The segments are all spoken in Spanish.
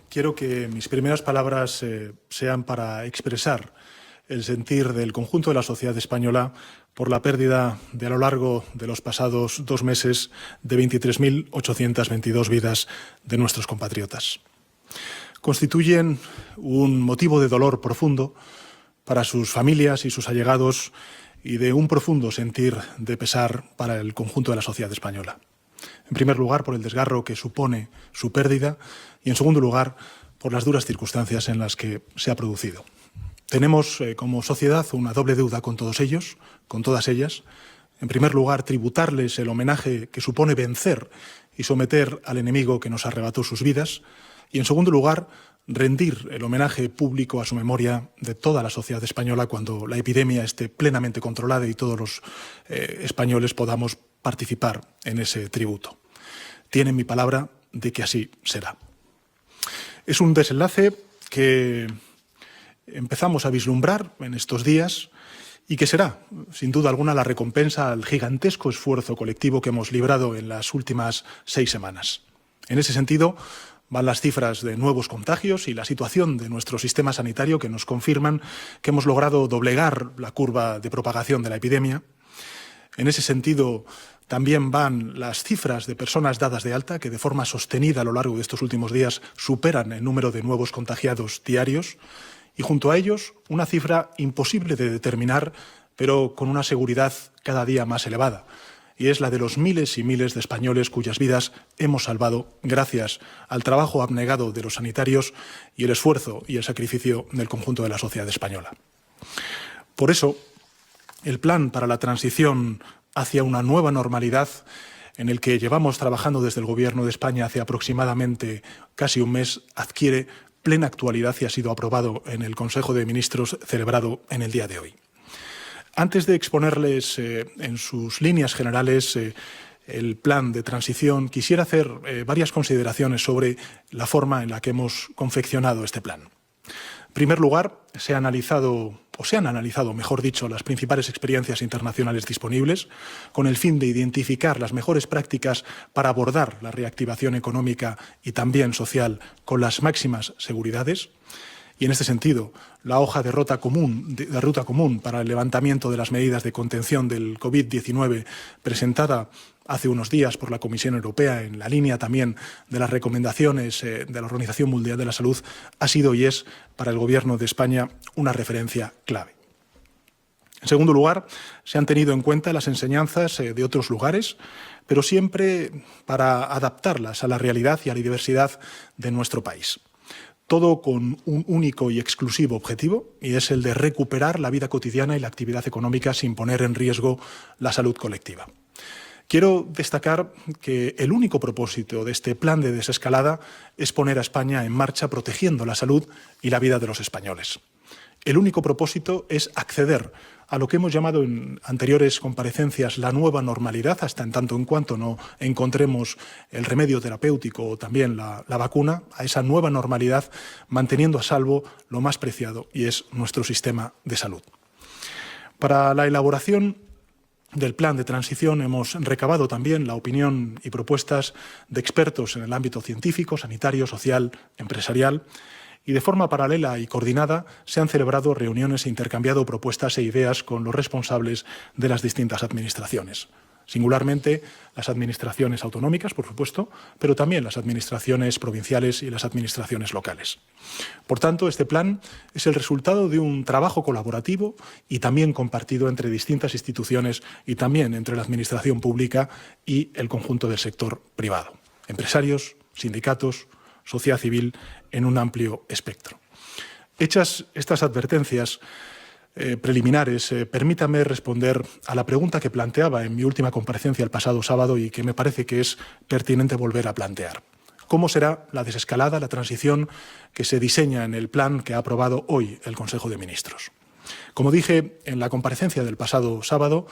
Quiero que mis primeras palabras sean para expresar el sentir del conjunto de la sociedad española por la pérdida de a lo largo de los pasados 2 meses de 23.822 vidas de nuestros compatriotas. Constituyen un motivo de dolor profundo para sus familias y sus allegados y de un profundo sentir de pesar para el conjunto de la sociedad española. En primer lugar, por el desgarro que supone su pérdida y, en segundo lugar, por las duras circunstancias en las que se ha producido. Tenemos como sociedad una doble deuda con todos ellos, con todas ellas. En primer lugar, tributarles el homenaje que supone vencer y someter al enemigo que nos arrebató sus vidas. Y, en segundo lugar, rendir el homenaje público a su memoria de toda la sociedad española cuando la epidemia esté plenamente controlada y todos los españoles podamos participar en ese tributo. Tienen mi palabra de que así será. Es un desenlace que empezamos a vislumbrar en estos días y que será, sin duda alguna, la recompensa al gigantesco esfuerzo colectivo que hemos librado en las últimas 6 semanas. En ese sentido, van las cifras de nuevos contagios y la situación de nuestro sistema sanitario que nos confirman que hemos logrado doblegar la curva de propagación de la epidemia. En ese sentido, también van las cifras de personas dadas de alta que de forma sostenida a lo largo de estos últimos días superan el número de nuevos contagiados diarios y junto a ellos una cifra imposible de determinar pero con una seguridad cada día más elevada. Y es la de los miles y miles de españoles cuyas vidas hemos salvado gracias al trabajo abnegado de los sanitarios y el esfuerzo y el sacrificio del conjunto de la sociedad española. Por eso, el plan para la transición hacia una nueva normalidad, en el que llevamos trabajando desde el Gobierno de España hace aproximadamente casi un mes, adquiere plena actualidad y ha sido aprobado en el Consejo de Ministros celebrado en el día de hoy. Antes de exponerles en sus líneas generales el plan de transición, quisiera hacer varias consideraciones sobre la forma en la que hemos confeccionado este plan. En primer lugar, se han analizado, mejor dicho, las principales experiencias internacionales disponibles con el fin de identificar las mejores prácticas para abordar la reactivación económica y también social con las máximas seguridades. Y en este sentido, la hoja de ruta común para el levantamiento de las medidas de contención del COVID-19 presentada hace unos días por la Comisión Europea en la línea también de las recomendaciones de la Organización Mundial de la Salud ha sido y es para el Gobierno de España una referencia clave. En segundo lugar, se han tenido en cuenta las enseñanzas de otros lugares, pero siempre para adaptarlas a la realidad y a la diversidad de nuestro país. Todo con un único y exclusivo objetivo, y es el de recuperar la vida cotidiana y la actividad económica sin poner en riesgo la salud colectiva. Quiero destacar que el único propósito de este plan de desescalada es poner a España en marcha protegiendo la salud y la vida de los españoles. El único propósito es acceder a lo que hemos llamado en anteriores comparecencias la nueva normalidad, hasta en tanto en cuanto no encontremos el remedio terapéutico o también la vacuna, a esa nueva normalidad, manteniendo a salvo lo más preciado, y es nuestro sistema de salud. Para la elaboración del plan de transición hemos recabado también la opinión y propuestas de expertos en el ámbito científico, sanitario, social, empresarial, y de forma paralela y coordinada se han celebrado reuniones e intercambiado propuestas e ideas con los responsables de las distintas administraciones. Singularmente las administraciones autonómicas, por supuesto, pero también las administraciones provinciales y las administraciones locales. Por tanto, este plan es el resultado de un trabajo colaborativo y también compartido entre distintas instituciones y también entre la administración pública y el conjunto del sector privado. Empresarios, sindicatos, sociedad civil en un amplio espectro. Hechas estas advertencias preliminares, permítame responder a la pregunta que planteaba en mi última comparecencia el pasado sábado y que me parece que es pertinente volver a plantear. ¿Cómo será la desescalada, la transición que se diseña en el plan que ha aprobado hoy el Consejo de Ministros? Como dije en la comparecencia del pasado sábado,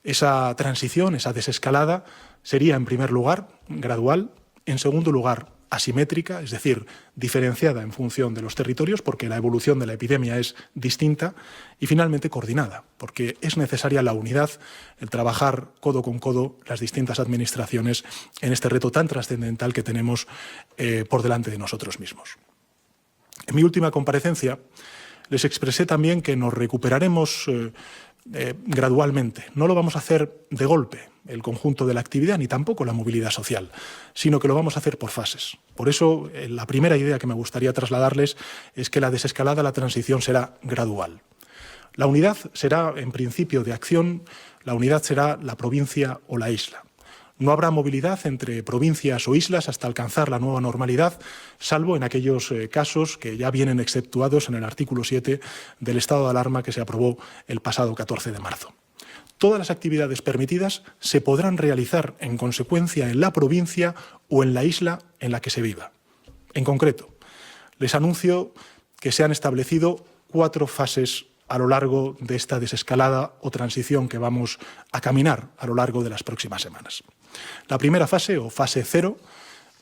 esa transición, esa desescalada, sería en primer lugar gradual, en segundo lugar asimétrica, es decir, diferenciada en función de los territorios, porque la evolución de la epidemia es distinta, y finalmente coordinada, porque es necesaria la unidad, el trabajar codo con codo las distintas administraciones en este reto tan trascendental que tenemos por delante de nosotros mismos. En mi última comparecencia les expresé también que nos recuperaremos gradualmente. No lo vamos a hacer de golpe, el conjunto de la actividad, ni tampoco la movilidad social, sino que lo vamos a hacer por fases. Por eso, la primera idea que me gustaría trasladarles es que la desescalada, la transición será gradual. La unidad será, en principio de acción, la unidad será la provincia o la isla. No habrá movilidad entre provincias o islas hasta alcanzar la nueva normalidad, salvo en aquellos casos que ya vienen exceptuados en el artículo 7 del estado de alarma que se aprobó el pasado 14 de marzo. Todas las actividades permitidas se podrán realizar en consecuencia en la provincia o en la isla en la que se viva. En concreto, les anuncio que se han establecido 4 fases a lo largo de esta desescalada o transición que vamos a caminar a lo largo de las próximas semanas. La primera fase, o fase 0,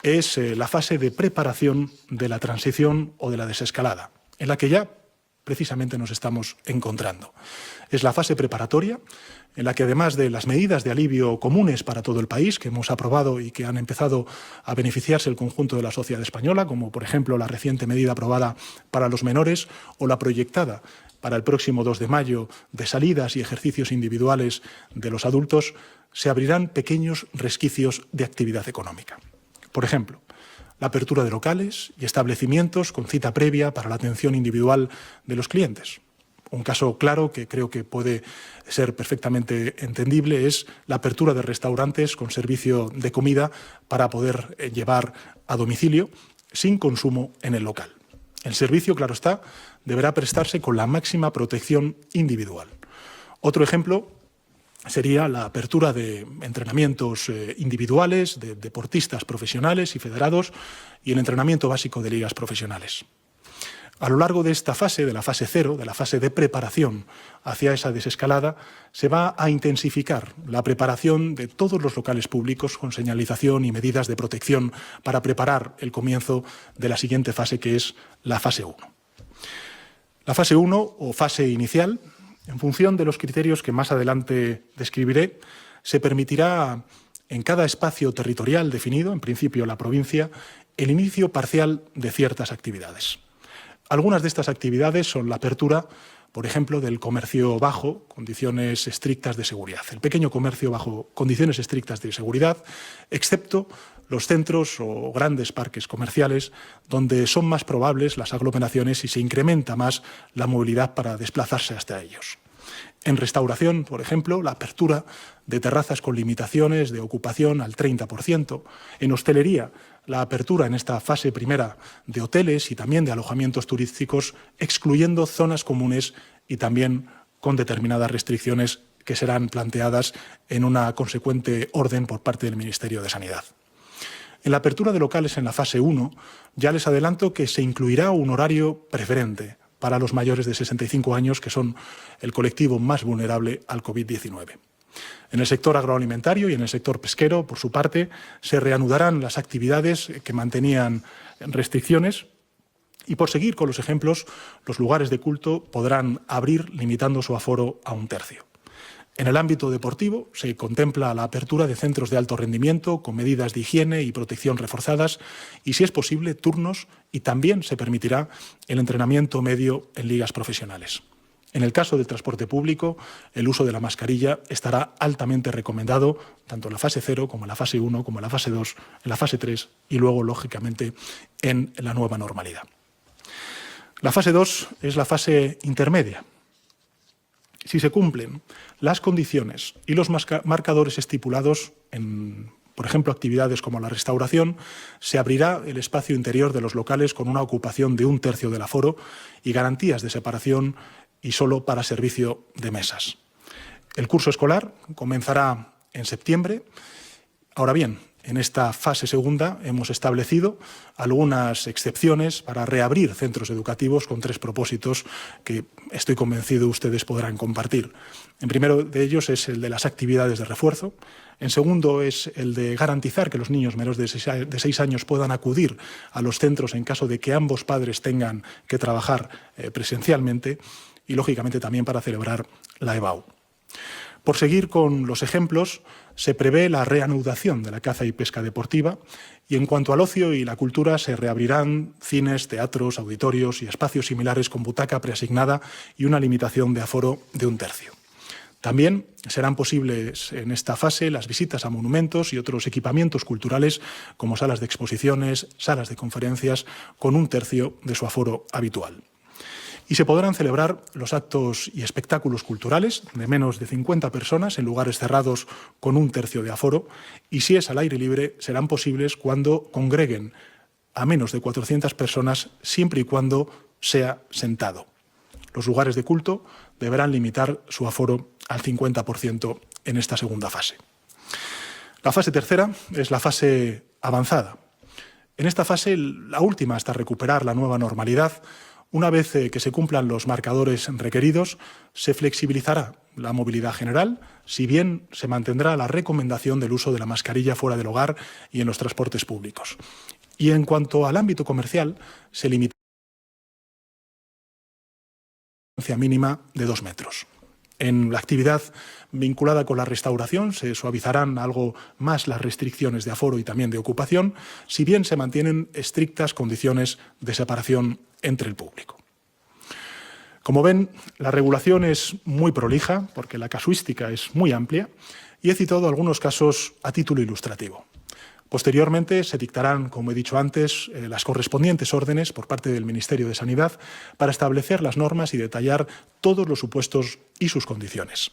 es la fase de preparación de la transición o de la desescalada, en la que ya precisamente nos estamos encontrando. Es la fase preparatoria, en la que además de las medidas de alivio comunes para todo el país que hemos aprobado y que han empezado a beneficiarse el conjunto de la sociedad española, como por ejemplo la reciente medida aprobada para los menores o la proyectada para el próximo 2 de mayo de salidas y ejercicios individuales de los adultos, se abrirán pequeños resquicios de actividad económica. Por ejemplo, la apertura de locales y establecimientos con cita previa para la atención individual de los clientes. Un caso claro que creo que puede ser perfectamente entendible es la apertura de restaurantes con servicio de comida para poder llevar a domicilio sin consumo en el local. El servicio, claro está, deberá prestarse con la máxima protección individual. Otro ejemplo sería la apertura de entrenamientos individuales de deportistas profesionales y federados y el entrenamiento básico de ligas profesionales. A lo largo de esta fase, de la fase 0, de la fase de preparación hacia esa desescalada, se va a intensificar la preparación de todos los locales públicos con señalización y medidas de protección para preparar el comienzo de la siguiente fase, que es la fase 1. La fase 1, o fase inicial, en función de los criterios que más adelante describiré, se permitirá en cada espacio territorial definido, en principio la provincia, el inicio parcial de ciertas actividades. Algunas de estas actividades son la apertura, por ejemplo, del comercio bajo condiciones estrictas de seguridad, el pequeño comercio bajo condiciones estrictas de seguridad, excepto los centros o grandes parques comerciales donde son más probables las aglomeraciones y se incrementa más la movilidad para desplazarse hasta ellos. En restauración, por ejemplo, la apertura de terrazas con limitaciones de ocupación al 30%. En hostelería, la apertura en esta fase primera de hoteles y también de alojamientos turísticos, excluyendo zonas comunes y también con determinadas restricciones que serán planteadas en una consecuente orden por parte del Ministerio de Sanidad. En la apertura de locales en la fase 1, ya les adelanto que se incluirá un horario preferente para los mayores de 65 años, que son el colectivo más vulnerable al COVID-19. En el sector agroalimentario y en el sector pesquero, por su parte, se reanudarán las actividades que mantenían restricciones y, por seguir con los ejemplos, los lugares de culto podrán abrir limitando su aforo a 1/3. En el ámbito deportivo se contempla la apertura de centros de alto rendimiento con medidas de higiene y protección reforzadas y, si es posible, turnos, y también se permitirá el entrenamiento medio en ligas profesionales. En el caso del transporte público, el uso de la mascarilla estará altamente recomendado tanto en la fase 0 como en la fase 1, como en la fase 2, en la fase 3 y luego, lógicamente, en la nueva normalidad. La fase 2 es la fase intermedia. Si se cumplen las condiciones y los marcadores estipulados en, por ejemplo, actividades como la restauración, se abrirá el espacio interior de los locales con una ocupación de 1/3 del aforo y garantías de separación y solo para servicio de mesas. El curso escolar comenzará en septiembre. Ahora bien, En esta fase segunda hemos establecido algunas excepciones para reabrir centros educativos con 3 propósitos que estoy convencido ustedes podrán compartir. En primero de ellos es el de las actividades de refuerzo. En segundo es el de garantizar que los niños menores de 6 años puedan acudir a los centros en caso de que ambos padres tengan que trabajar presencialmente y, lógicamente, también para celebrar la EBAU. Por seguir con los ejemplos, se prevé la reanudación de la caza y pesca deportiva y en cuanto al ocio y la cultura se reabrirán cines, teatros, auditorios y espacios similares con butaca preasignada y una limitación de aforo de 1/3. También serán posibles en esta fase las visitas a monumentos y otros equipamientos culturales como salas de exposiciones, salas de conferencias con 1/3 de su aforo habitual. Y se podrán celebrar los actos y espectáculos culturales de menos de 50 personas en lugares cerrados con 1/3 de aforo y si es al aire libre serán posibles cuando congreguen a menos de 400 personas siempre y cuando sea sentado. Los lugares de culto deberán limitar su aforo al 50% en esta segunda fase. La fase tercera es la fase avanzada. En esta fase, la última hasta recuperar la nueva normalidad, una vez que se cumplan los marcadores requeridos, se flexibilizará la movilidad general, si bien se mantendrá la recomendación del uso de la mascarilla fuera del hogar y en los transportes públicos. Y en cuanto al ámbito comercial, se limitará a una distancia mínima de 2 metros. En la actividad vinculada con la restauración se suavizarán algo más las restricciones de aforo y también de ocupación, si bien se mantienen estrictas condiciones de separación entre el público. Como ven, la regulación es muy prolija porque la casuística es muy amplia y he citado algunos casos a título ilustrativo. Posteriormente se dictarán, como he dicho antes, las correspondientes órdenes por parte del Ministerio de Sanidad para establecer las normas y detallar todos los supuestos y sus condiciones.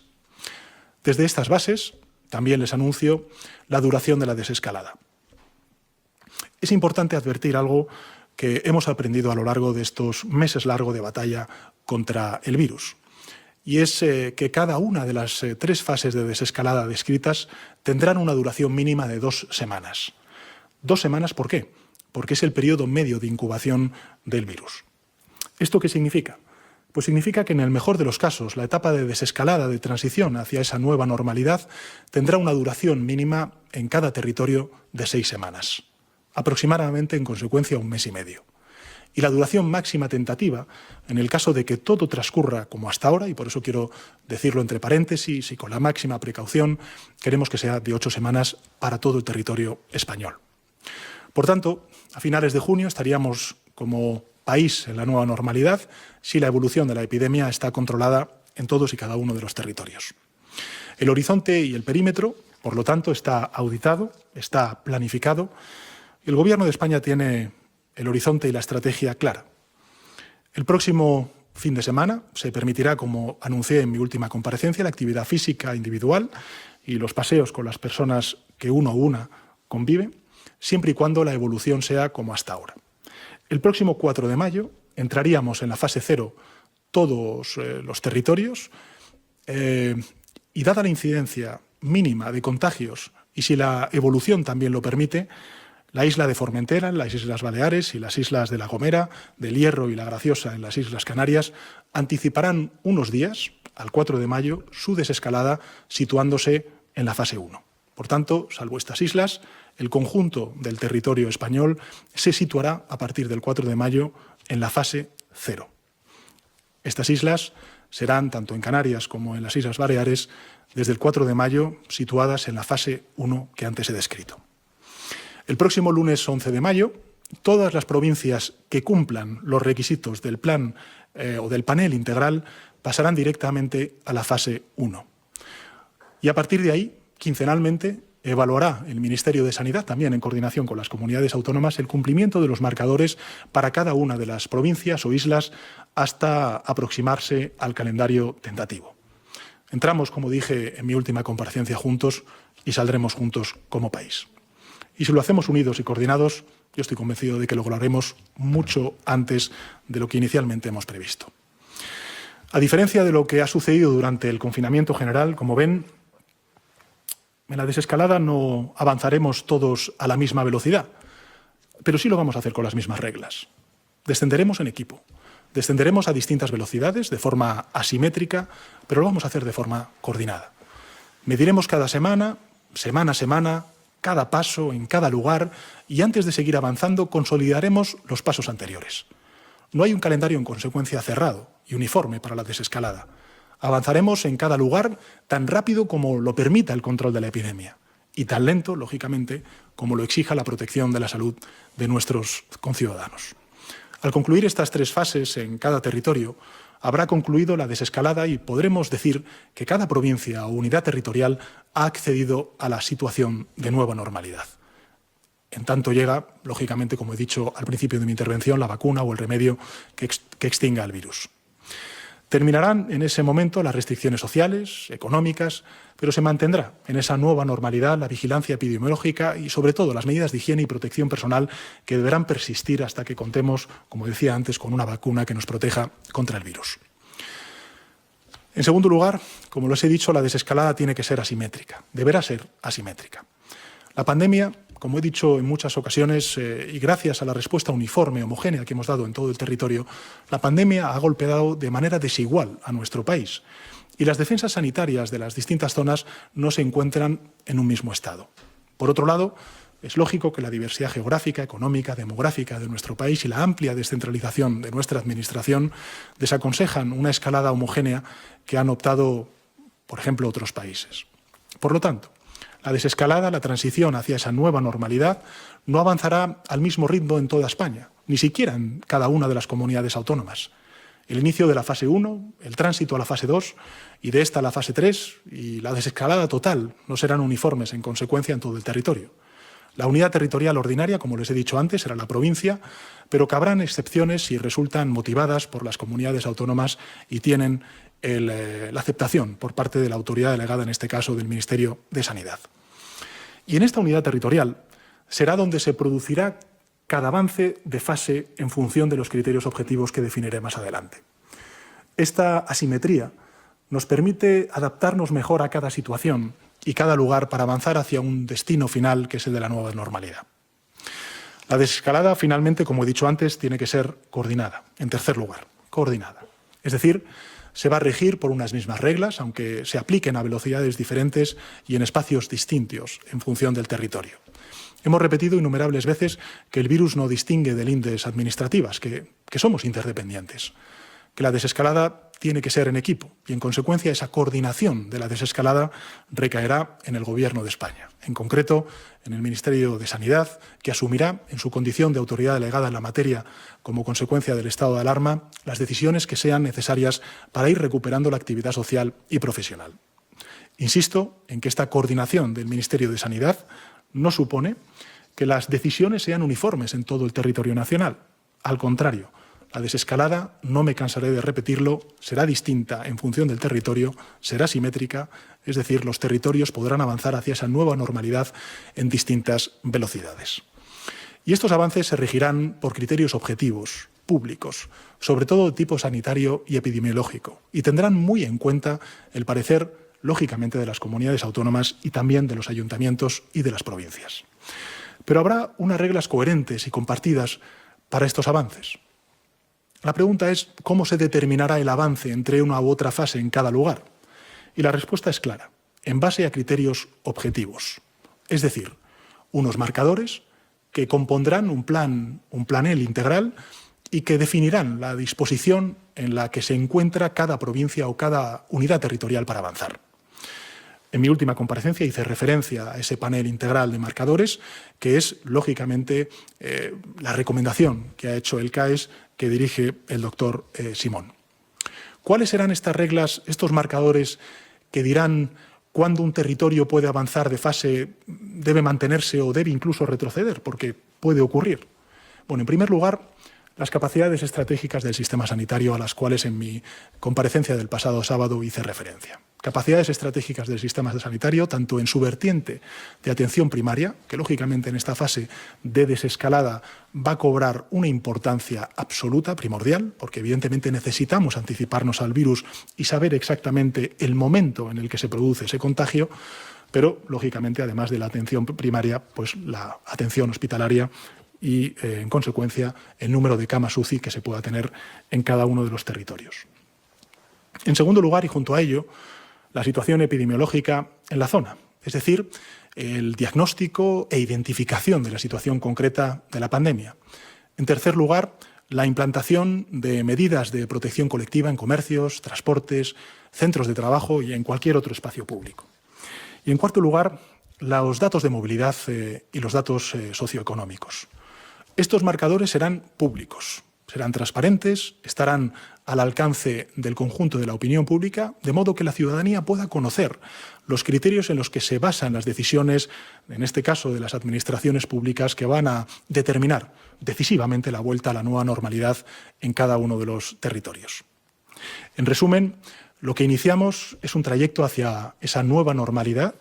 Desde estas bases, también les anuncio la duración de la desescalada. Es importante advertir algo que hemos aprendido a lo largo de estos meses largos de batalla contra el virus. Y es que cada una de las 3 fases de desescalada descritas tendrán una duración mínima de 2 semanas. 2 semanas, ¿por qué? Porque es el periodo medio de incubación del virus. ¿Esto qué significa? Pues significa que en el mejor de los casos la etapa de desescalada de transición hacia esa nueva normalidad tendrá una duración mínima en cada territorio de 6 semanas, aproximadamente en consecuencia 1 mes y medio. Y la duración máxima tentativa, en el caso de que todo transcurra como hasta ahora, y por eso quiero decirlo entre paréntesis y con la máxima precaución, queremos que sea de 8 semanas para todo el territorio español. Por tanto, a finales de junio estaríamos como país en la nueva normalidad si la evolución de la epidemia está controlada en todos y cada uno de los territorios. El horizonte y el perímetro, por lo tanto, está auditado, está planificado. El Gobierno de España tiene el horizonte y la estrategia clara. El próximo fin de semana se permitirá, como anuncié en mi última comparecencia, la actividad física individual y los paseos con las personas que uno o una convive, siempre y cuando la evolución sea como hasta ahora. El próximo 4 de mayo entraríamos en la fase 0 todos los territorios y dada la incidencia mínima de contagios y si la evolución también lo permite, la isla de Formentera, las Islas Baleares y las islas de La Gomera, del Hierro y La Graciosa en las Islas Canarias anticiparán unos días, al 4 de mayo, su desescalada situándose en la fase 1. Por tanto, salvo estas islas, el conjunto del territorio español se situará a partir del 4 de mayo en la fase 0. Estas islas serán, tanto en Canarias como en las Islas Baleares, desde el 4 de mayo situadas en la fase 1 que antes he descrito. El próximo lunes 11 de mayo, todas las provincias que cumplan los requisitos del plan o del panel integral pasarán directamente a la fase 1. Y a partir de ahí, quincenalmente, evaluará el Ministerio de Sanidad, también en coordinación con las comunidades autónomas, el cumplimiento de los marcadores para cada una de las provincias o islas hasta aproximarse al calendario tentativo. Entramos, como dije en mi última comparecencia, juntos y saldremos juntos como país. Y si lo hacemos unidos y coordinados, yo estoy convencido de que lo lograremos mucho antes de lo que inicialmente hemos previsto. A diferencia de lo que ha sucedido durante el confinamiento general, como ven, En la desescalada no avanzaremos todos a la misma velocidad, pero sí lo vamos a hacer con las mismas reglas. Descenderemos en equipo, descenderemos a distintas velocidades, de forma asimétrica, pero lo vamos a hacer de forma coordinada. Mediremos cada semana, semana a semana, cada paso, en cada lugar, y antes de seguir avanzando consolidaremos los pasos anteriores. No hay un calendario en consecuencia cerrado y uniforme para la desescalada. Avanzaremos en cada lugar tan rápido como lo permita el control de la epidemia y tan lento, lógicamente, como lo exija la protección de la salud de nuestros conciudadanos. Al concluir estas 3 fases en cada territorio, habrá concluido la desescalada y podremos decir que cada provincia o unidad territorial ha accedido a la situación de nueva normalidad. En tanto llega, lógicamente, como he dicho al principio de mi intervención, la vacuna o el remedio que extinga el virus. Terminarán en ese momento las restricciones sociales, económicas, pero se mantendrá en esa nueva normalidad la vigilancia epidemiológica y, sobre todo, las medidas de higiene y protección personal que deberán persistir hasta que contemos, como decía antes, con una vacuna que nos proteja contra el virus. En segundo lugar, como les he dicho, la desescalada tiene que ser asimétrica, deberá ser asimétrica. La pandemia, como he dicho en muchas ocasiones, y gracias a la respuesta uniforme, homogénea que hemos dado en todo el territorio, la pandemia ha golpeado de manera desigual a nuestro país y las defensas sanitarias de las distintas zonas no se encuentran en un mismo estado. Por otro lado, es lógico que la diversidad geográfica, económica, demográfica de nuestro país y la amplia descentralización de nuestra administración desaconsejan una escalada homogénea que han optado, por ejemplo, otros países. Por lo tanto, la desescalada, la transición hacia esa nueva normalidad, no avanzará al mismo ritmo en toda España, ni siquiera en cada una de las comunidades autónomas. El inicio de la fase 1, el tránsito a la fase 2 y de esta a la fase 3 y la desescalada total no serán uniformes en consecuencia en todo el territorio. La unidad territorial ordinaria, como les he dicho antes, será la provincia, pero cabrán excepciones si resultan motivadas por las comunidades autónomas y tienen la aceptación por parte de la autoridad delegada, en este caso del Ministerio de Sanidad. Y en esta unidad territorial será donde se producirá cada avance de fase en función de los criterios objetivos que definiré más adelante. Esta asimetría nos permite adaptarnos mejor a cada situación y cada lugar para avanzar hacia un destino final que es el de la nueva normalidad. La desescalada, finalmente, como he dicho antes, tiene que ser coordinada. En tercer lugar, coordinada. Es decir, se va a regir por unas mismas reglas, aunque se apliquen a velocidades diferentes y en espacios distintos en función del territorio. Hemos repetido innumerables veces que el virus no distingue de lindes administrativas, que somos interdependientes, que la desescalada tiene que ser en equipo y, en consecuencia, esa coordinación de la desescalada recaerá en el Gobierno de España, en concreto en el Ministerio de Sanidad, que asumirá, en su condición de autoridad delegada en la materia como consecuencia del estado de alarma, las decisiones que sean necesarias para ir recuperando la actividad social y profesional. Insisto en que esta coordinación del Ministerio de Sanidad no supone que las decisiones sean uniformes en todo el territorio nacional. Al contrario, la desescalada, no me cansaré de repetirlo, será distinta en función del territorio, será simétrica, es decir, los territorios podrán avanzar hacia esa nueva normalidad en distintas velocidades. Y estos avances se regirán por criterios objetivos, públicos, sobre todo de tipo sanitario y epidemiológico, y tendrán muy en cuenta el parecer, lógicamente, de las comunidades autónomas y también de los ayuntamientos y de las provincias. Pero habrá unas reglas coherentes y compartidas para estos avances. La pregunta es cómo se determinará el avance entre una u otra fase en cada lugar. Y la respuesta es clara, en base a criterios objetivos. Es decir, unos marcadores que compondrán un planel integral y que definirán la disposición en la que se encuentra cada provincia o cada unidad territorial para avanzar. En mi última comparecencia hice referencia a ese panel integral de marcadores, que es, lógicamente, la recomendación que ha hecho el CAES, que dirige el doctor Simón. ¿Cuáles serán estas reglas, estos marcadores que dirán cuándo un territorio puede avanzar de fase, debe mantenerse o debe incluso retroceder? Porque puede ocurrir. Bueno, en primer lugar, las capacidades estratégicas del sistema sanitario a las cuales en mi comparecencia del pasado sábado hice referencia. Capacidades estratégicas del sistema sanitario, tanto en su vertiente de atención primaria, que lógicamente en esta fase de desescalada va a cobrar una importancia absoluta, primordial, porque evidentemente necesitamos anticiparnos al virus y saber exactamente el momento en el que se produce ese contagio, pero, lógicamente, además de la atención primaria, pues la atención hospitalaria y, en consecuencia, el número de camas UCI que se pueda tener en cada uno de los territorios. En segundo lugar, y junto a ello, la situación epidemiológica en la zona, es decir, el diagnóstico e identificación de la situación concreta de la pandemia. En tercer lugar, la implantación de medidas de protección colectiva en comercios, transportes, centros de trabajo y en cualquier otro espacio público. Y en cuarto lugar, los datos de movilidad y los datos socioeconómicos. Estos marcadores serán públicos, serán transparentes, estarán al alcance del conjunto de la opinión pública, de modo que la ciudadanía pueda conocer los criterios en los que se basan las decisiones, en este caso de las administraciones públicas, que van a determinar decisivamente la vuelta a la nueva normalidad en cada uno de los territorios. En resumen, lo que iniciamos es un trayecto hacia esa nueva normalidad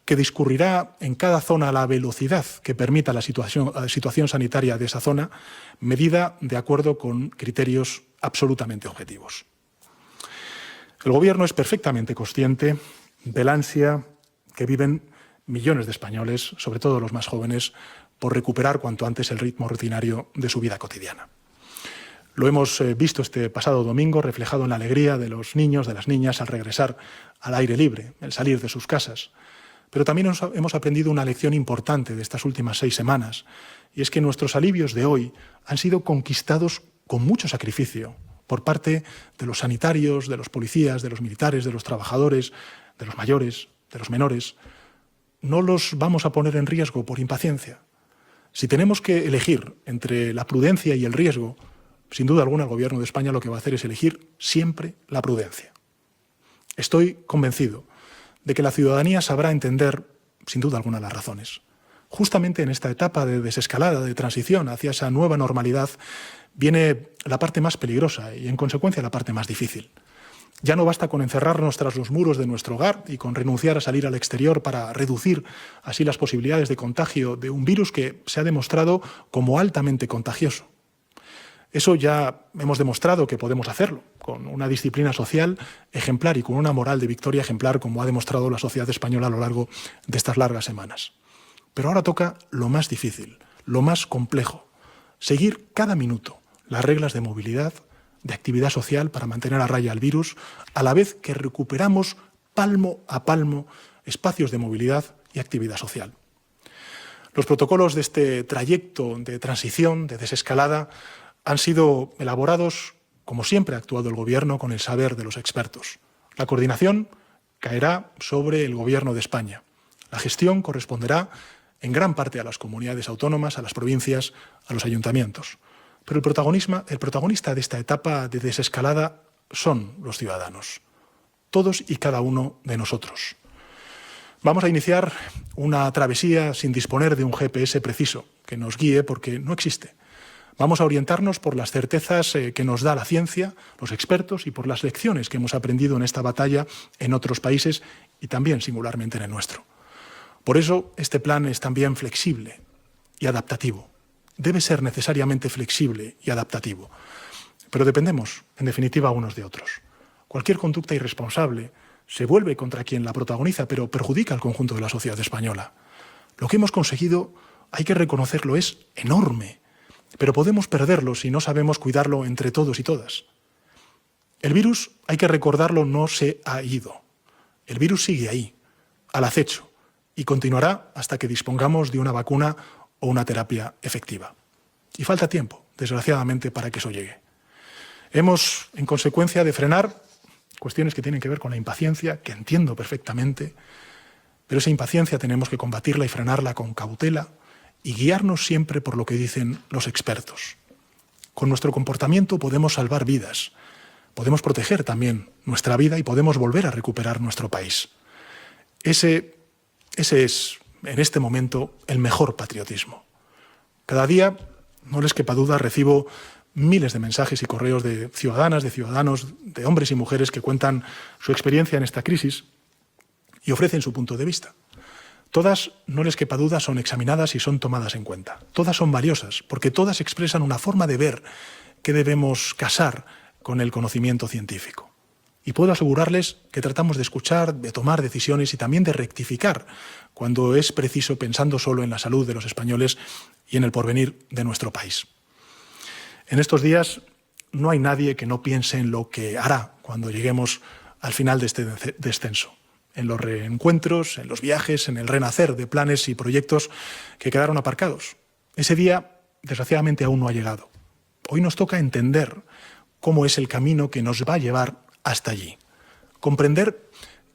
que discurrirá en cada zona a la velocidad que permita la situación sanitaria de esa zona, medida de acuerdo con criterios absolutamente objetivos. El Gobierno es perfectamente consciente de la ansia que viven millones de españoles, sobre todo los más jóvenes, por recuperar cuanto antes el ritmo rutinario de su vida cotidiana. Lo hemos visto este pasado domingo reflejado en la alegría de los niños, de las niñas, al regresar al aire libre, el salir de sus casas. Pero también hemos aprendido una lección importante de estas últimas 6 semanas, y es que nuestros alivios de hoy han sido conquistados con mucho sacrificio por parte de los sanitarios, de los policías, de los militares, de los trabajadores, de los mayores, de los menores. No los vamos a poner en riesgo por impaciencia. Si tenemos que elegir entre la prudencia y el riesgo, sin duda alguna el Gobierno de España lo que va a hacer es elegir siempre la prudencia. Estoy convencido de que la ciudadanía sabrá entender, sin duda alguna, las razones. Justamente en esta etapa de desescalada, de transición hacia esa nueva normalidad, viene la parte más peligrosa y, en consecuencia, la parte más difícil. Ya no basta con encerrarnos tras los muros de nuestro hogar y con renunciar a salir al exterior para reducir así las posibilidades de contagio de un virus que se ha demostrado como altamente contagioso. Eso ya hemos demostrado que podemos hacerlo, con una disciplina social ejemplar y con una moral de victoria ejemplar, como ha demostrado la sociedad española a lo largo de estas largas semanas. Pero ahora toca lo más difícil, lo más complejo, seguir cada minuto las reglas de movilidad, de actividad social para mantener a raya al virus, a la vez que recuperamos palmo a palmo espacios de movilidad y actividad social. Los protocolos de este trayecto de transición, de desescalada, han sido elaborados, como siempre ha actuado el Gobierno, con el saber de los expertos. La coordinación caerá sobre el Gobierno de España. La gestión corresponderá en gran parte a las comunidades autónomas, a las provincias, a los ayuntamientos. Pero el protagonista de esta etapa de desescalada son los ciudadanos, todos y cada uno de nosotros. Vamos a iniciar una travesía sin disponer de un GPS preciso que nos guíe, porque no existe. Vamos a orientarnos por las certezas que nos da la ciencia, los expertos, y por las lecciones que hemos aprendido en esta batalla en otros países y también singularmente en el nuestro. Por eso este plan es también flexible y adaptativo. Debe ser necesariamente flexible y adaptativo. Pero dependemos, en definitiva, unos de otros. Cualquier conducta irresponsable se vuelve contra quien la protagoniza, pero perjudica al conjunto de la sociedad española. Lo que hemos conseguido, hay que reconocerlo, es enorme. Pero podemos perderlo si no sabemos cuidarlo entre todos y todas. El virus, hay que recordarlo, no se ha ido. El virus sigue ahí, al acecho, y continuará hasta que dispongamos de una vacuna o una terapia efectiva. Y falta tiempo, desgraciadamente, para que eso llegue. Hemos, en consecuencia, de frenar cuestiones que tienen que ver con la impaciencia, que entiendo perfectamente, pero esa impaciencia tenemos que combatirla y frenarla con cautela, y guiarnos siempre por lo que dicen los expertos. Con nuestro comportamiento podemos salvar vidas, podemos proteger también nuestra vida y podemos volver a recuperar nuestro país. Ese es, en este momento, el mejor patriotismo. Cada día, no les quepa duda, recibo miles de mensajes y correos de ciudadanas, de ciudadanos, de hombres y mujeres que cuentan su experiencia en esta crisis y ofrecen su punto de vista. Todas, no les quepa duda, son examinadas y son tomadas en cuenta. Todas son valiosas, porque todas expresan una forma de ver que debemos casar con el conocimiento científico. Y puedo asegurarles que tratamos de escuchar, de tomar decisiones y también de rectificar cuando es preciso, pensando solo en la salud de los españoles y en el porvenir de nuestro país. En estos días no hay nadie que no piense en lo que hará cuando lleguemos al final de este descenso, en los reencuentros, en los viajes, en el renacer de planes y proyectos que quedaron aparcados. Ese día, desgraciadamente, aún no ha llegado. Hoy nos toca entender cómo es el camino que nos va a llevar hasta allí. Comprender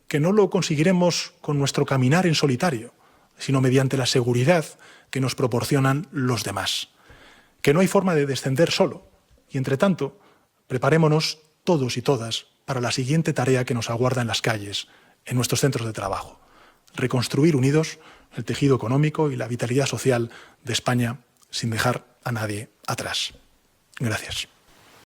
que no lo conseguiremos con nuestro caminar en solitario, sino mediante la seguridad que nos proporcionan los demás. Que no hay forma de descender solo. Y, entre tanto, preparémonos todos y todas para la siguiente tarea que nos aguarda en las calles, en nuestros centros de trabajo. Reconstruir unidos el tejido económico y la vitalidad social de España sin dejar a nadie atrás. Gracias.